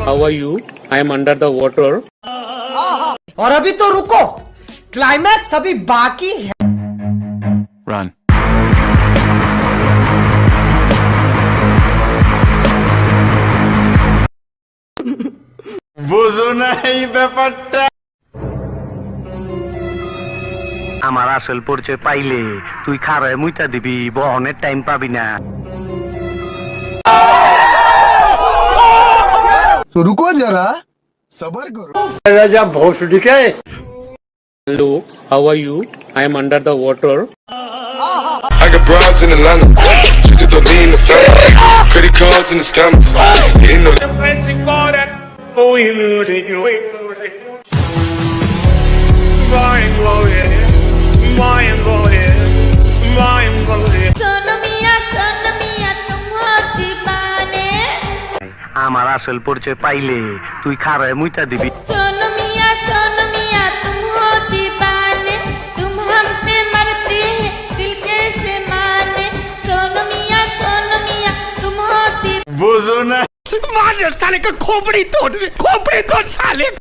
How are you? I am under the water. और अभी तो रुको, क्लाइमैक्स अभी बाकी है। Run. বুঝো না এই ব্যাপারটা। আমার আসল পরিচয় পাইলে তুই খারায় মুইতা দিবি, বহনের টাইম পাবি না। তো রুকো যারা, সবার করো। राजा भोसड़ी के Hello, how are you? I am under the water. I got broads in Atlanta. Just to throw me in the family. Credit cards and the scammers. Hitting the আমার আসল পরিচয় পাইলে তুই খারায় মুইতা দিবি। सोनू मियां तुम हो दीवाने, तुम हम पे मरते हैं दिल कैसे माने। सोनू मियां तुम हो বুঝো না। मार साले का खोपड़ी तोड़ साले।